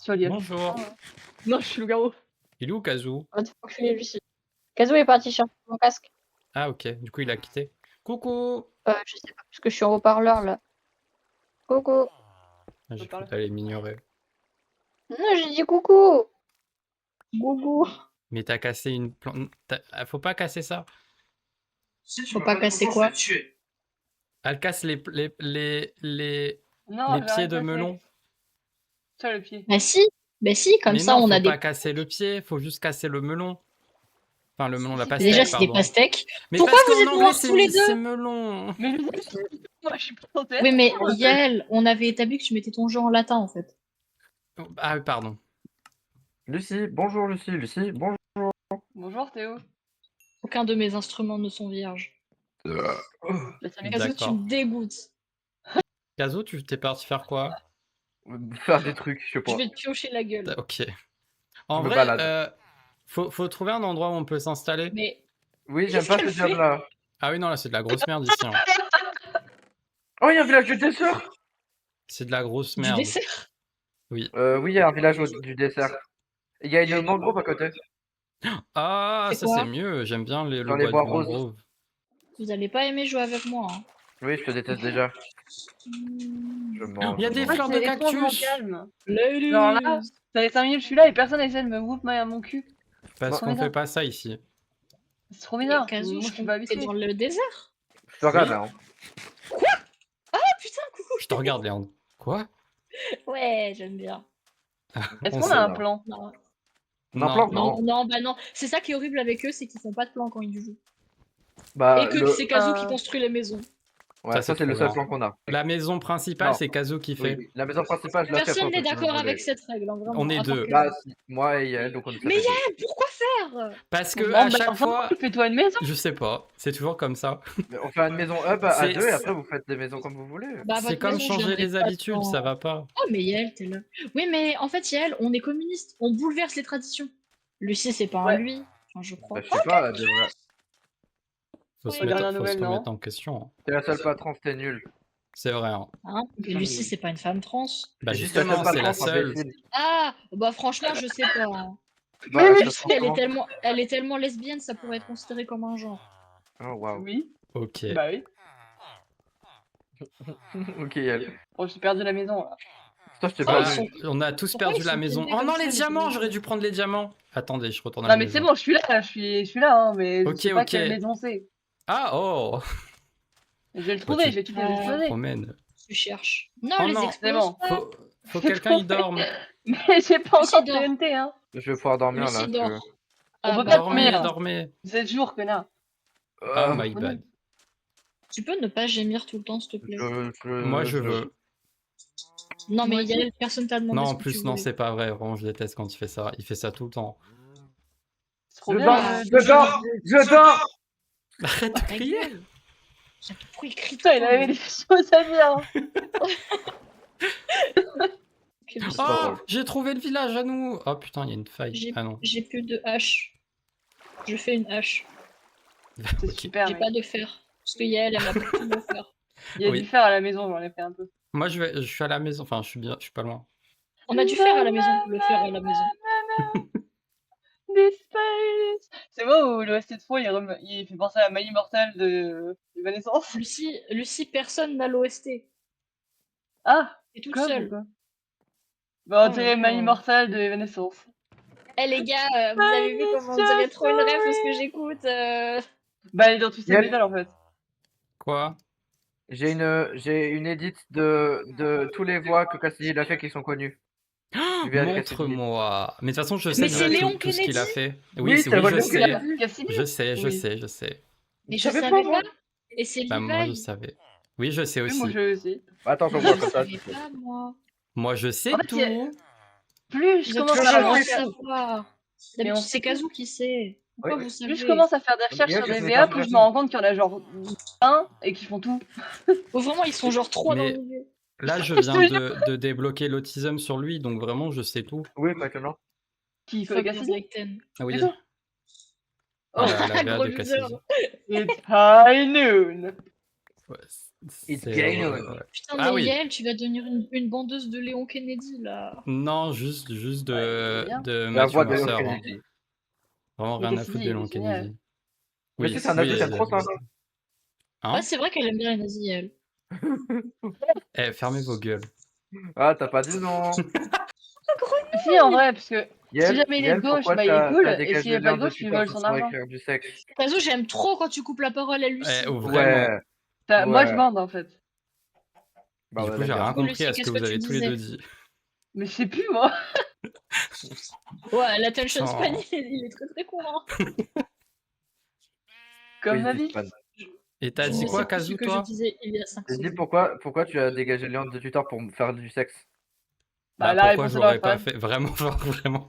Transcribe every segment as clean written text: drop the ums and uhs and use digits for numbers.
Sur l'IA. Bonjour. Non, je suis loup-garou. Il est où Kazoo? Va te faire enculer, Lucie. Kazoo est parti chercher mon casque. Ah ok, du coup il a quitté. Coucou. Je sais pas, parce que je suis en haut-parleur là. Coucou. Ah, j'ai cru que t'allais m'ignorer. Non, j'ai dit coucou. Gougou. Mais t'as cassé une plante. Faut pas casser ça. Faut pas casser quoi? Elle casse les Non, pieds de melon. Tiens, le pied. Bah si, comme Mais ça non, on a faut des. pas casser le pied, faut juste casser le melon. Enfin, le melon, la Si, pastèque, Déjà, c'est des pardon. pastèques. Mais Pourquoi parce vous qu'en êtes anglais, noirs tous les c'est deux? melon. Mais moi, je suis pas en tête. Oui, mais Yael, on avait établi que tu mettais ton jeu en latin en fait. Ah oui, pardon. Lucie, bonjour Lucie, bonjour. Bonjour Théo. Aucun de mes instruments ne sont vierges. Bah, ça m'écoute. Kazoo, tu D'accord. me dégoûtes. Kazoo, tu t'es parti faire quoi? Faire des trucs, je sais pas. Je vais te piocher la gueule. Ok. En Je me vrai, balade. faut trouver un endroit où on peut s'installer. Mais Oui, j'aime pas ce qu'elle fait job-là. Ah oui, non, là, c'est de la grosse merde ici. Hein. Oh, il y a un village du dessert. C'est de la grosse du merde. dessert. Oui. Oui, il y a un village du dessert. Il y a une mangrove à côté. Ah, C'est ça quoi c'est mieux. J'aime bien le Dans les bois bois de roses. mangrove. Vous allez pas aimer jouer avec moi. Hein. Oui, je te déteste déjà. Je mens. Il y a je des mens. fleurs de C'est étrangement cactus. calme. Ladies. Genre là, ça fait 5 minutes, je suis là et personne essaie de me whoop mon cul. Parce Trop qu'on bizarre. fait pas ça ici. C'est trop Mais bizarre. Kazoo, Moi, je je suis pas comprends que t'es habituée. dans le désert. Je te regarde Oui. là. Hein. Ah putain, coucou. Je te regarde, Léandre. Quoi? Ouais, j'aime bien. Est-ce On qu'on sait. a un plan? Non. Non, Non. plan, Non, non. bah non. C'est ça qui est horrible avec eux, c'est qu'ils font pas de plan quand ils jouent. Bah, Et que c'est Kazoo qui construit la maison. Ouais, ça c'est le trop seul bien. plan qu'on a. La maison principale, Non. c'est Kazoo qui fait. Oui, la maison principale, je la fais. Personne après, n'est si vous d'accord voulez. avec cette règle, hein, vraiment. On est à part deux. Kazoo. Bah, si. Moi et Yael, donc on est ça Mais fait deux. Yael, pourquoi faire? Parce que Bon, à bah, chaque enfin, fois, fais-toi une maison. je sais pas, c'est toujours comme ça. Mais on fait une maison hub à C'est- deux et après vous faites des maisons comme vous voulez. Bah, C'est votre comme maison, je changer viendrai les pas habitudes, sans- ça va pas. Oh, mais Yael, t'es là. Oui, mais en fait, Yael, on est communiste. On bouleverse les traditions. Lucie, c'est pas un Ouais. lui. Enfin, je crois. Bah, je sais pas, elle devrait. Faut se Ouais, mettre, dernière faut se nouvelle, remettre non en question. Hein. T'es la seule patron, c'était nul. C'est vrai. Hein. Hein, mais Lucie, c'est pas une femme trans. Bah Juste la justement, seule c'est la patron, seule. imbécile. Ah, bah franchement, je sais pas. Hein. Bah, oui, ça Lucie, se transforme. elle est tellement lesbienne, ça pourrait être considéré comme un genre. Oh waouh. Oui. Ok. Bah oui. Ok, Yael. Bon, j'ai perdu la maison là. Toi, je t'ai Ah, perdu. on a tous Pourquoi perdu ils la sont maison. teubés Oh comme non, ça, les les diamants, diamants j'aurais dû prendre les diamants. Attendez, je retourne à Non, la mais maison. c'est bon, je suis là, hein, mais Ok, je sais pas ok. quelle maison c'est. Ah, oh. Je vais le Bah, trouver, tu- je vais toutes les Ah. exploser. Promène. Tu cherches. Non, Oh les non, explose bon. pas. faut quelqu'un y dorme. Mais j'ai pas Lucie encore dort. TNT, hein. Je vais pouvoir dormir Lucie là. si tu dort. veux. On peut bah, pas Dormez, dormir. dormez. 7 jours, connard. Ah, my oui. bad. Tu peux ne pas gémir tout le temps, s'il te plaît. Moi, je veux. Non, mais Moi Yael, personne t'a demandé Non, ce en que plus, tu non, voulais. c'est pas vrai. Vraiment, je déteste quand il fait ça. Il fait ça tout le temps. C'est trop Je bien. dors, je dors, je dors. Arrête de Ta crier. gueule. Pourquoi il crie tout Putain, le il temps, avait lui des choses à dire. Ok, Lucie. pas Oh, drôle. j'ai trouvé le village à nous. Oh putain, il y a une faille. Ah non. J'ai plus de hache. Je fais une hache. C'est Ok. super, J'ai mec. pas de fer. Parce que Yael, elle m'a pris tout mon fer. Il y a Oui. du fer à la maison, j'en ai fait un peu. Moi, je suis à la maison. Enfin, je suis pas loin. On a du fer à la maison. Le fer à la maison. Des spiders. C'est moi où l'OST de fond, il fait penser à My Immortal de Evanescence. Lucie, personne n'a l'OST. Ah, T'es toute quoi, seule. pourquoi Bah, on Oh dirait là là. My Immortal de Evanescence. Eh les gars, vous avez vu comment on dirait trop une rêve parce que j'écoute. Bah, elle est dans tous ces Yep. métal en fait. Quoi? J'ai une édite de tous les voix que Cassidy a fait qui sont connues. Tu viens avec Cassidy. Montre-moi. Mais de toute façon, je sais Mais déjà c'est Léon tout ce qu'il a Kennedy. fait. Oui, c'est oui, la je voix de sais. Cassidy. Cassidy Je sais, je Oui. sais, je sais. Mais je savais savais pas, pas. Et c'est Bah, moi, je Levi. savais. Oui, je sais Oui, moi aussi. je aussi. Attends, je Je vois comme ça. savais pas, moi. Moi, je sais En fait, tout. il y a- Plus je Vous êtes commence toujours à à faire... savoir. Mais on D'habitude, sait c'est Kazoo qui sait. Pourquoi Oui. vous savez? Plus je commence à faire des recherches Mais sur je des sais VA, pas plus je me faire. rends compte qu'il y en a genre 1 et qui font tout. Oh, vraiment, ils sont genre 3 dans Mais- le milieu. Là, je viens de débloquer l'autisme sur lui, donc vraiment, je sais tout. Oui, maintenant. Qui fait Fuck Cassidy Zayten. Oui. Plutôt. Ah, la VA Gros de loser. Cassidy. It's high noon. Ouais, It's c'est game. ouais. Putain, Ah mais oui. Yael, tu vas devenir une bandeuse de Léon Kennedy, là. Non, juste Ouais, de, c'est bien. de La Matthew voix de Mercer. Léon Hein. Kennedy. Vraiment Mais rien à qu'est-ce qu'il foutre dit? de Il Léon est génial. Kennedy. Mais Oui, si, c'est un oui, avis, t'aimes trop ça. Ouais, Hein? c'est vrai qu'elle aime bien les nazis, Yael. Eh, fermez vos gueules. Ah, t'as pas dit non. Si, en vrai, parce que si Yael, jamais il est de gauche, pourquoi bah il est t'as cool, et dégagé s'il est pas Léon de de gauche, tu lui Twitter voles juste son pour argent. écrire du sexe? Kazo, j'aime trop quand tu coupes la parole à Lucie. Eh, vraiment. Ouais. Moi, je Ouais. bande, en fait. Bah Du ouais, coup, j'ai d'accord. rien Du coup, compris Lucie, à ce que qu'est-ce que vous tu avez tous les deux disais? dit. Mais je sais plus, moi. Ouais, l'attention Sans- span, il est très très court. Hein. Comme Oui, ma c'est vie. fun. Et t'as Je dit ne quoi, sais plus ce Kazoo, que je toi? disais il y a 5 J'ai dit secondes. pourquoi tu as dégagé Léon de Twitter pour faire du sexe? Bah, la Pourquoi réponse est dans j'aurais la pas phrase. fait? Vraiment, vraiment.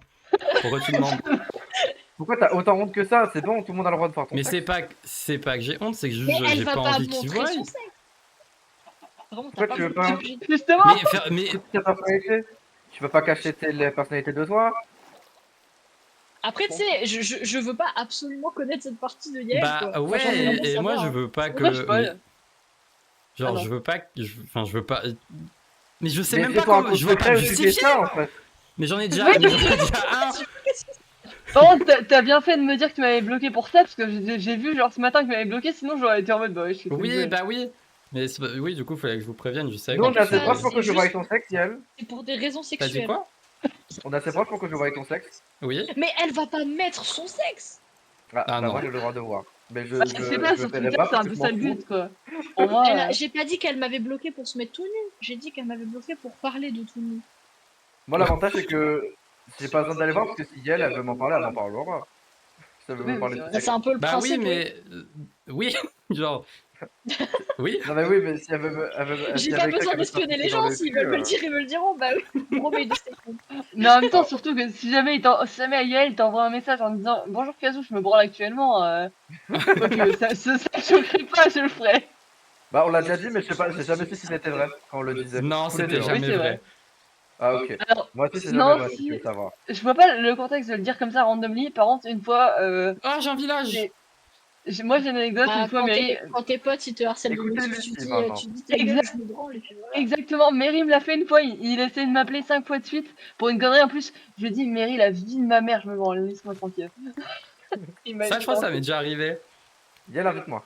Pourquoi tu demandes? Pourquoi t'as autant honte que ça? C'est bon, tout le monde a le droit de faire ton Mais sexe. c'est pas que j'ai honte, c'est que Mais juste elle j'ai va pas pas envie qu'ils montrer voient. son sexe. Vraiment, Pourquoi t'as tu veux pas pas? obligé de... Justement. Mais Ta personnalité? Tu peux pas cacher la personnalité de toi? Après, tu sais, je veux pas absolument connaître cette partie de Yael, bah quoi. Enfin, j'aimerais ouais, vraiment et moi savoir. je Hein. veux pas Pourquoi je que. spoil? Genre, Ah non. je veux pas que. Enfin, je veux pas. Mais je sais Mais même pas fais-toi un comment. compte Je veux pas secret me où tu fais justifier. ça en fait. Mais j'en ai déjà, Oui. mais j'en ai déjà un. Par contre, t'as bien fait de me dire que tu m'avais bloqué pour ça, parce que j'ai vu genre ce matin que tu m'avais bloqué, sinon j'aurais été en mode bah ouais, je suis Oui, bah oui. Mais oui, du coup, fallait que je vous prévienne. Je savais Nous qu'en on a plus. assez proches pour c'est que je voie juste- ton sexe, Yael. C'est pour des raisons T'as dit sexuelles. quoi? On a assez proches pour que je voie ton sexe. Oui. Mais elle va pas mettre son sexe. Ah, Ah bah moi non. j'ai le droit de voir. Mais je Bah, je sais pas, je sur paierai Twitter, pas c'est parce un que peu je ça m'en le fous. but, quoi. Pour moi, J'ai pas dit qu'elle m'avait bloqué pour se mettre tout nu. J'ai dit qu'elle m'avait bloqué pour parler de tout nu. Moi l'avantage c'est que j'ai pas besoin d'aller voir parce que si Yael elle veut m'en parler, elle m'en parlera. Si elle veut Oui, me oui, parler c'est de vrai. Bah, sexe. c'est un peu le Bah oui, principe, oui. mais. Oui, genre. Oui. Non mais oui, mais si elle veut, J'ai si pas elle veut besoin quelqu'un d'autre d'espionner les dans gens, le s'ils cul, veulent me le dire, ils me le diront. Bah oui, gros mail de statement. mais en même temps, Ah. surtout que si jamais Yael t'envoie un message en disant bonjour Kazoo, je me branle actuellement, quoique ça me choquerait pas, je le ferais. Bah on l'a déjà dit, mais je sais pas, j'ai jamais su si c'était vrai quand on le disait. Non, Tous les c'était deux. Hein. Oui, jamais c'est vrai. vrai. Ah ok. Alors, Moi aussi c'est jamais non, vrai si tu si. veux savoir. Je vois pas le contexte de le dire comme ça randomly. Par contre, une fois, Oh, j'ai un village. moi j'ai une anecdote, Bah, une fois Mary. quand tes potes ils te harcèlent de Écoutez motifs, Lucie, tu maintenant. dis ta gueule, je me branle et puis voilà. Exactement, Mary me l'a fait une fois, il essaie de m'appeler 5 fois de suite pour une connerie en plus. Je lui ai dit, Mary, la vie de ma mère, je me branle, laisse-moi tranquille. Il m'a Ça, je crois que ça dit, m'est déjà arrivé. Yael, invite-moi.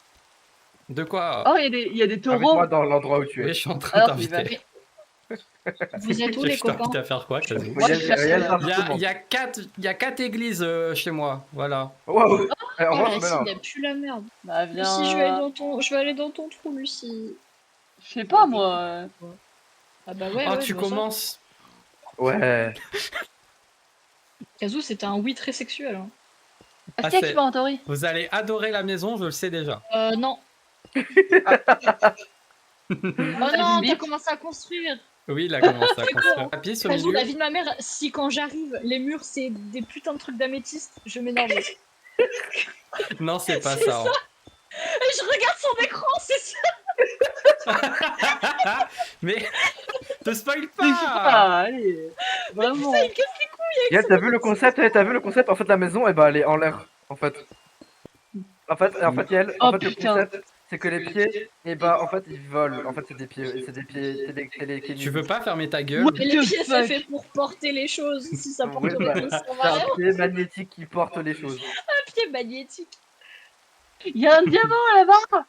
De quoi? oh, il y a des taureaux. Invite-moi dans l'endroit où tu Oui, es. je suis en train Alors, c'est d'inviter. Vous êtes où les Je t'invite copains? à faire quoi, Kazoo? Moi, je Yael, cherche Yael, rien. invite tout le monde. Il y a 4 églises chez moi, voilà. Waouh. Eh, Oh en vrai, la je me cible, lance. elle pue la merde. Bah Lucie, je vais aller viens. dans ton, je vais aller dans ton trou, Lucie. Je sais pas moi. Ah bah ouais, Oh, ouais, tu je vois ça. commences. Ouais. Kazoo, c'était un oui très sexuel. Hein. Ah, c'est- c'est qui va en théorie? Vous allez adorer la maison, je le sais déjà. Non. Oh T'as non, une t'as bite? commencé à construire. Oui, il a commencé à C'est construire. con. Appuyez sur Kazoo, milieu. la vie de ma mère, si quand j'arrive, les murs c'est des putains de trucs d'améthyste, je m'énerve. Et Non, c'est pas C'est ça. hein. je regarde son écran, c'est ça. Mais te spoil Mais je sais pas. pas, allez. Vraiment. Ça, il casse les couilles. Yael, t'as vu le concept? T'as vu le concept? En fait, la maison, eh ben, elle est en l'air. En fait, Yael, Oh, le putain. concept, c'est que les pieds, eh ben, en fait, ils volent. En fait, c'est des pieds, télékinésiques. Tu veux pas fermer ta gueule? What Mais les the pieds, c'est fuck? fait pour porter les choses. Si ça Oui, porterait bah, pas, ça c'est va rien. un pied magnétique qui porte les choses. Un pied magnétique. Il y a un diamant là-bas.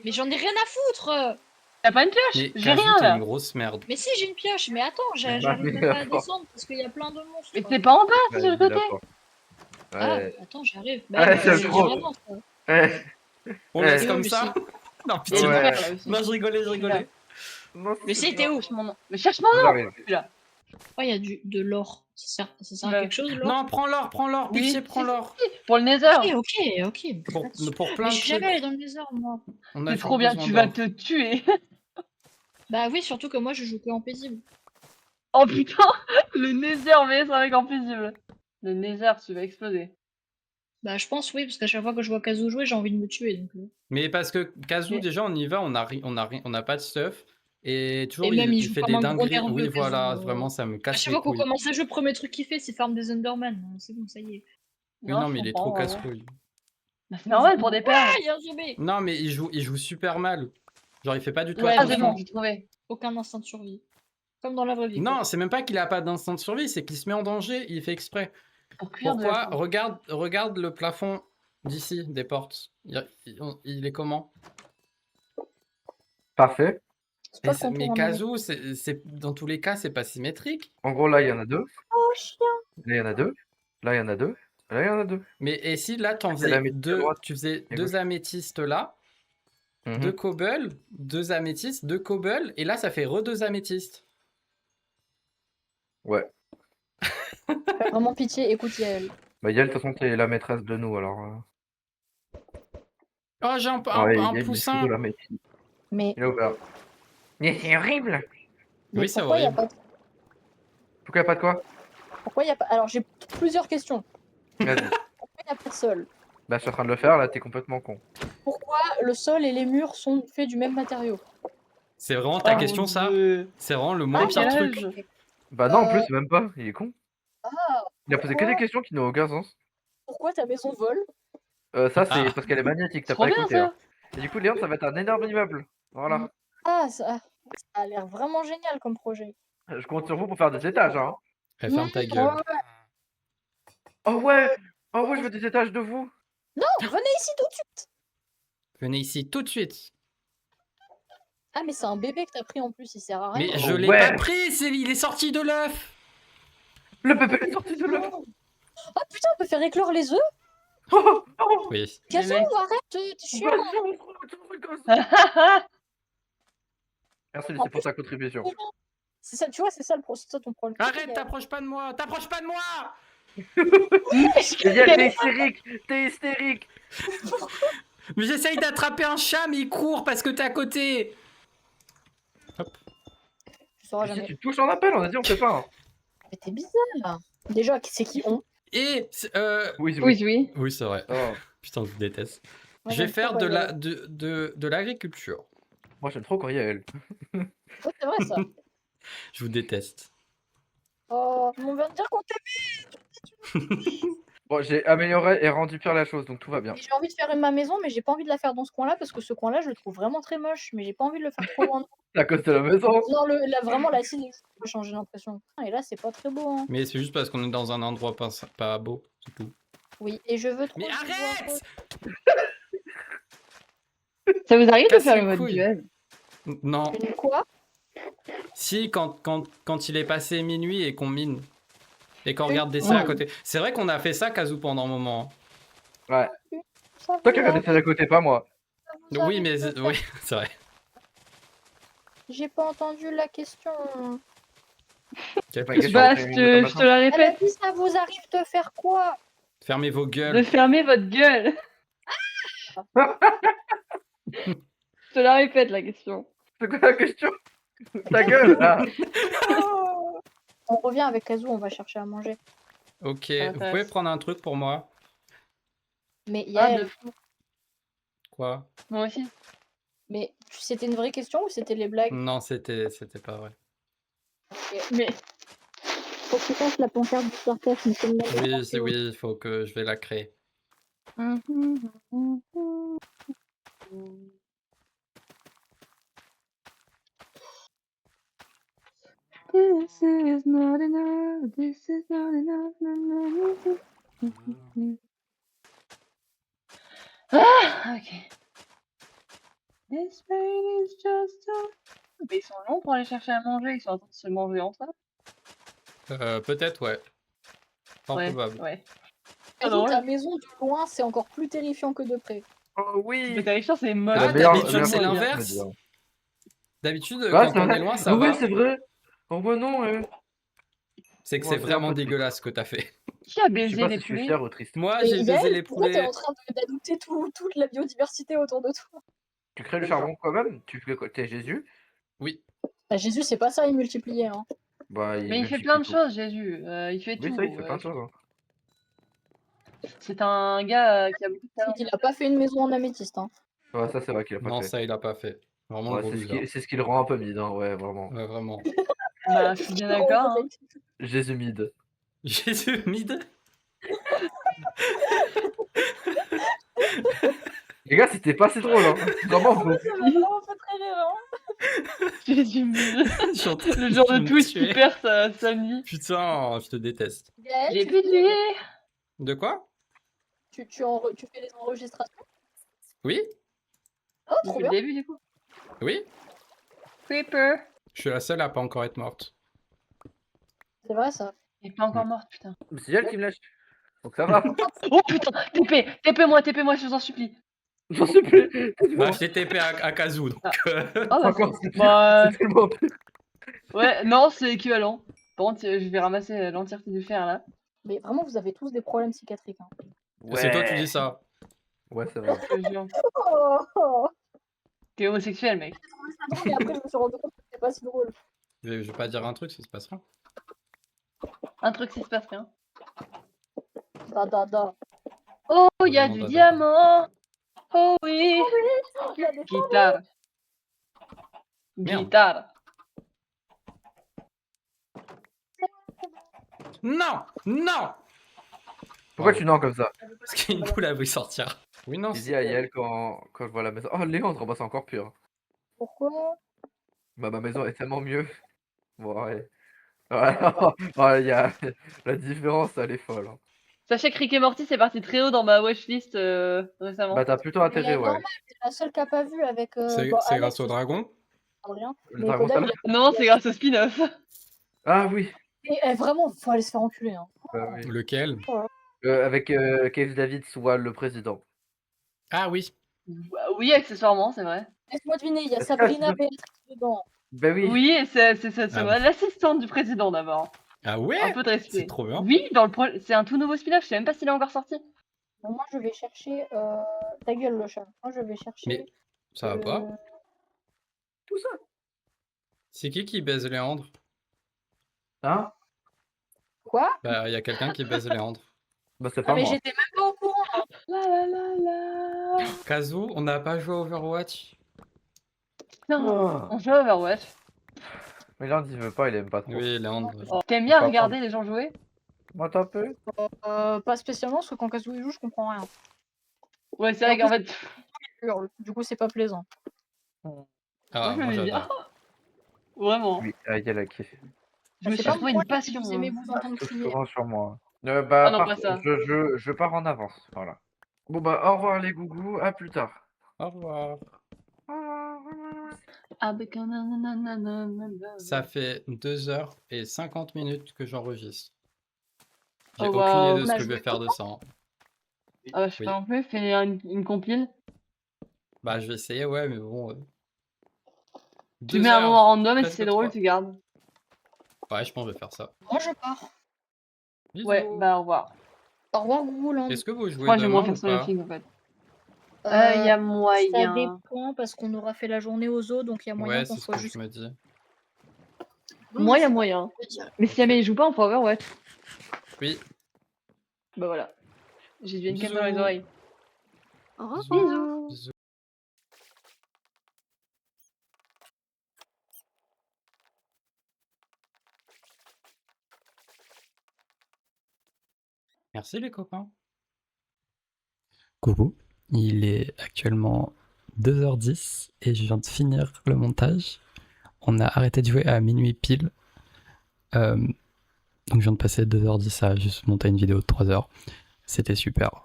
Mais j'en ai rien à foutre. T'as pas une pioche? Mais J'ai Kazoo, rien t'es là. une grosse merde. Mais si, j'ai une pioche. Mais attends, Bah, j'arrive mais pas à d'accord. descendre parce qu'il y a plein de monstres. Mais t'es pas en bas, c'est sur le Vas-y, côté. d'accord. Ah, Ouais. attends, j'arrive. Ouais, Bah, c'est je trop. dirai avant, ça. Ouais. On Ouais. laisse Et comme où, ça? Non, Il y a pitié. une Ouais. pierre là aussi. Non, je rigolais, je rigolais. Non, Mais c'est c'était où? Cherche mon nom. Mais cherche mon nom. J'arrive. Oh, il y a de l'or. Ça sert à Ouais. quelque chose, l'or? Non, prends-l'or, Oui, pitié, si, prends-l'or. Pour le nether. Ok. Pour plein Mais de je suis jamais trucs. allée dans le désert, moi. On a C'est juste trop bien, besoin tu vas d'or. te tuer. Bah oui, surtout que moi, je joue que en paisible. Oh putain, le nether vs un mec en paisible. Le nether, tu vas exploser. Bah je pense oui, parce qu'à chaque fois que je vois Kazoo jouer, j'ai envie de me tuer. Donc, Mais parce que Kazoo, Ok. déjà, on y va, on a pas de stuff. Et toujours, Et même, il il joue fait comme des un gros dingueries. Oui, nerveux, voilà, Kazoo. vraiment, ça me À casse chaque les fois qu'on couilles. commence à jouer, le premier truc qu'il fait, c'est farm des Enderman. C'est bon, ça y est. Oui, non, mais je il est comprends, trop vraiment. casse-couille. Bah, c'est normal pour des perles. Ah, il y a un zombie. Non, mais il joue super mal. Genre, il fait pas du tout Ouais, Ah, c'est attention. bon, j'ai trouvé. Aucun instinct de survie. Comme dans la vraie vie. Non, quoi. c'est même pas qu'il a pas d'instinct de survie, c'est qu'il se met en danger, il fait exprès. Pour cuire de la Pourquoi? viande. Regarde le plafond d'ici, des portes. Il est comment? Parfait. C'est pas le Mais contour en Kazoo, dans tous les cas, c'est pas symétrique. En gros, là, il y en a 2. Oh, chien. Là, il y en a 2. Là, il y en a 2. Là, il y en a 2. Mais et si là, C'est l'améthyste à droite tu faisais et 2 gauche. améthystes là, Mhm. 2 cobble, 2 améthystes, 2 cobble, et là, ça fait re-2 améthystes. Ouais. Fais vraiment pitié, écoute Yael. Bah, Yael, de toute façon, t'es la maîtresse de nous, alors. Oh, j'ai un Ouais, un Yael, poussin. il est la maîtrise. Mais, Il est ouvert. Mais c'est horrible. mais Oui, c'est pourquoi il y a horrible. pas de... Pourquoi il n'y a pas de quoi? Pourquoi il y a pas... Alors j'ai plusieurs questions. Vas-y. Pourquoi il n'y a pas de sol? Bah, je suis en train de le faire, là, t'es complètement con. Pourquoi le sol et les murs sont faits du même matériau? C'est vraiment ta Oh, question, mon ça? Dieu. C'est vraiment le moins Ah, pire quel truc. âge? Bah, non, en Euh, plus, même pas. Il est con. Ah, Il a posé que pourquoi, des questions qui n'ont aucun sens. pourquoi ta maison vole? Ça, c'est Ah. parce qu'elle est magnétique, t'as Trop pas bien, écouté. ça. Hein. Et du coup, Léon, ça va être un énorme immeuble. Voilà. Ah, ça a l'air vraiment génial comme projet. Je compte sur vous pour faire des étages, hein. Eh, ferme ta Mmh, gueule. ouais. Oh ouais! Oh ouais, je veux des étages de vous! Non, venez ici tout de suite. Venez ici tout de suite. Ah, mais c'est un bébé que t'as pris en plus, il sert à rien. Mais je Oh, l'ai ouais. pas pris, il est sorti de l'œuf. Le bébé est sorti de l'œuf! Oh putain, on peut faire éclore les œufs? Oh, oh, Oui. Kazoo, mecs. arrête, t'es chiant. vas-y, on prend le truc, gosse. Merci, En c'est pour ta contribution. C'est ça, tu vois, c'est ça ton problème. Arrête, t'approches pas de moi. T'approches pas de moi. Yael, t'es hystérique! T'es hystérique! Mais j'essaye d'attraper un chat, mais il court parce que t'es à côté. Tu sauras Mais si jamais. tu touches en appel, on a dit on fait pas. Hein. Mais t'es bizarre. Déjà, c'est qui on? Et Oui, Oui, oui. oui, c'est vrai. Oh. Putain, je vous déteste. Moi, Je vais j'aime faire trop de Yael. l'agriculture. Moi, j'aime trop quand Yael. Ouais, c'est vrai ça. Je vous déteste. Oh, on vient de dire qu'on t'aime. Bon, j'ai amélioré et rendu pire la chose, donc tout va bien. Et j'ai envie de faire ma maison, mais j'ai pas envie de la faire dans ce coin-là parce que ce coin-là, je le trouve vraiment très moche. Mais j'ai pas envie de le faire trop loin. C'est à cause de la maison. Non, vraiment, la cible, je peux changer l'impression. Et là, c'est pas très beau. Hein. Mais c'est juste parce qu'on est dans un endroit pas beau, c'est tout. Oui, et je veux trop. Mais le arrête! voir. Ça vous arrive de Cassez faire les votre couilles. duel? Non. Une quoi? Si, quand il est passé minuit et qu'on mine. Et qu'on regarde des séries à côté. C'est vrai qu'on a fait ça, Kazoo, pendant un moment. Ouais. Ça Toi qui vous regardais ça d'à côté, pas moi. vous Oui, arrive mais de faire- oui, c'est vrai. J'ai pas entendu la question. Quelle Bah, question. Bah, fait une je autre te la Elle a répète. dit ça vous arrive de faire quoi? Fermez vos De gueules. fermer votre gueule. Je te la répète, la question. C'est quoi la question? Ta gueule, là. On revient avec Kazoo, on va chercher à manger. Ok, Ça vous m'intéresse. pouvez prendre un truc pour moi? Mais Ah, Yael, de fou. Quoi? Moi aussi. mais c'était une vraie question ou c'était les blagues? Non, c'était pas vrai. Mais Faut que tu fasses la pancarte du Starcraft, mais comme Oui, il faut que je vais la créer. This is not enough. This is not enough. Ah, ok. This pain is just a... Mais ils sont longs pour aller chercher à manger. Ils sont en train de se manger entre eux. Peut-être, ouais. Pas Ouais, probable. ouais. Kazoo, drôle. ta maison de loin, c'est encore plus terrifiant que de près. Oh oui. Le terrifiant, c'est moche. Ah, la meilleure- d'habitude, la c'est meilleure l'inverse. chose à dire. D'habitude, Ouais, quand c'est on vrai. est loin, ça oui, va. c'est vrai. Oh bah non, C'est que Ouais, c'est c'est vraiment un peu dégueulasse ce que t'as fait. Qui a Je sais baisé pas les si je suis poulets? fier ou triste. Moi, Et j'ai baisé Yael, les pourquoi t'es poulets. en train d'adopter toute la biodiversité autour de toi? Tu crées le charbon quand même? Tu fais quoi? T'es Jésus? Oui. Bah, Jésus, c'est pas ça, il multipliait. Hein. Bah, Mais il fait multiplie plein de tout. choses, Jésus. Il fait Oui, tout. ça, il fait plein de choses. Hein. C'est un gars qui a beaucoup de talent. Il a pas fait une maison en améthyste. Hein. Ouais, ça, c'est vrai qu'il a pas Non, fait. ça, il a pas fait. Vraiment Ouais, gros bizarre. c'est ce qui le rend un peu mid, hein. Ouais, vraiment. Ouais, vraiment. Bah, je suis bien d'accord. Hein. Jésus mid. Jésus mid. Les gars, c'était pas assez drôle, hein. Vraiment, Ça m'a vraiment fait très rire, hein. Tu me- Je suis en train Le genre de me twist tuer. qui perd sa nuit. Putain, je te déteste. Gaël, J'ai tu plus de fais- nuit. De quoi? tu fais les enregistrations? Oui? Oh, trop Depuis le bien. début, du coup. Oui? Creeper. Je suis la seule à pas encore être morte. C'est vrai, ça. Elle est pas encore morte, putain. Mais c'est elle qui me lâche. Donc ça va. Oh putain, TP-moi, je vous en supplie. J'en sais plus. Bah, je t'ai TP à Kazoo, donc... Oh bah, Encore, c'est pire. bah, C'est tellement pire. ouais, non, c'est équivalent. Par contre, je vais ramasser l'entièreté du fer là. Mais vraiment, vous avez tous des problèmes psychiatriques. Hein. C'est toi qui dis ça. Ouais, c'est vrai. Je te jure. Oh, T'es homosexuel, mec. et après, je me suis rendu compte que c'était pas si drôle. Je vais pas dire un truc, ça se passe rien. Un truc qui se passe rien. Da. Oh, il y a Vraiment du dada. diamant. Oh oui. Il y a des Guitare. Merde. Guitare. Non! Non! Pourquoi tu nans comme ça? Parce qu'une boule a voulu sortir. Oui, non, Je dis à Yael quand je vois la maison. Oh, Léandre, bah, c'est encore pire. Pourquoi? Bah, ma maison est tellement mieux. Bon, ouais. Ouais, la différence, elle est folle, hein. Sachez que Rick et Morty, c'est parti très haut dans ma watchlist récemment. Bah, t'as plutôt Mais intérêt, ouais. normal, c'est la seule qui a pas vu avec. c'est bon, c'est Alex, grâce au ça dragon. parle rien. Le Mais dragon Kodak, salade. Non, c'est grâce au spin-off. Ah oui. Et vraiment, faut aller se faire enculer. Hein. Bah, oui. Lequel? Avec Kev David soit le président. Ah oui. Oui, accessoirement, c'est vrai. Laisse-moi deviner, il y a Est-ce que Sabrina tu- Béatrice dedans. Bah oui. Oui, et c'est Ah vrai. L'assistante du président d'abord. Ah ouais? Un peu de respect. C'est trop bien. Oui, c'est un tout nouveau spin-off, je sais même pas s'il est encore sorti. Bon, moi, je vais chercher. Ta gueule, le chat. Moi, je vais chercher. Mais ça va pas. Tout ça. C'est qui baise Léandre? Hein? Quoi? Bah, il y a quelqu'un qui baise Léandre. Bah, c'est Ah, pas mais moi. j'étais même pas au courant. Hein. La la la la. Kazoo, on n'a pas joué à Overwatch? Non, Oh. on joue à Overwatch. Mais Léandre, il veut pas, il aime pas trop. Oui, Léandre. Oh, t'aimes bien Pas regarder les gens jouer? Moi, t'as un peu. Pas spécialement, parce que quand Kazoo il joue, je comprends rien. Ouais, c'est vrai qu'en fait. Il hurle. Du coup, c'est pas plaisant. Ah, Moi, moi j'aimais bien. j'adore. Vraiment. Oui, Yael a kiffé. Je me C'est suis pas retrouvé moi une passion. Vous aimez vous entendre Tout crier. souvent sur moi. Bah, Ah non, pas ça. je pars en avance. Voilà. Bon, bah, au revoir les gougous. À plus tard. Au revoir. Avec un nananananana. Ça fait 2h50 que j'enregistre. J'ai Oh, aucune wow. idée de ce On a que je vais joué faire de ça. Hein. Ah, je sais pas non plus, fais une compile. Bah, je vais essayer, ouais, mais bon. Tu 2 mets un heures, moment random et si presque c'est drôle, 3. tu gardes. Ouais, je pense que je vais faire ça. Moi, je pars. Bisous. Ouais, bah au revoir. Au revoir, Gougouland. Est-ce que vous jouez Moi, j'aime moins demain faire ou pas? Sonic en fait. Il y a Ça moyen. dépend parce qu'on aura fait la journée aux zoo, donc il y a moyen Ouais, qu'on c'est ce soit que juste. je me dis. Moi, il y a moyen. Je dirais. Mais si jamais il joue pas, on peut Overwatch. Oui. Bah voilà. J'ai dû une cape dans les Bisous. oreilles. Au revoir. Bisous. Bisous. Merci les copains. Coucou, il est actuellement 2h10 et je viens de finir le montage. On a arrêté de jouer à minuit pile. Donc je viens de passer 2h10 à juste monter une vidéo de 3h. C'était super.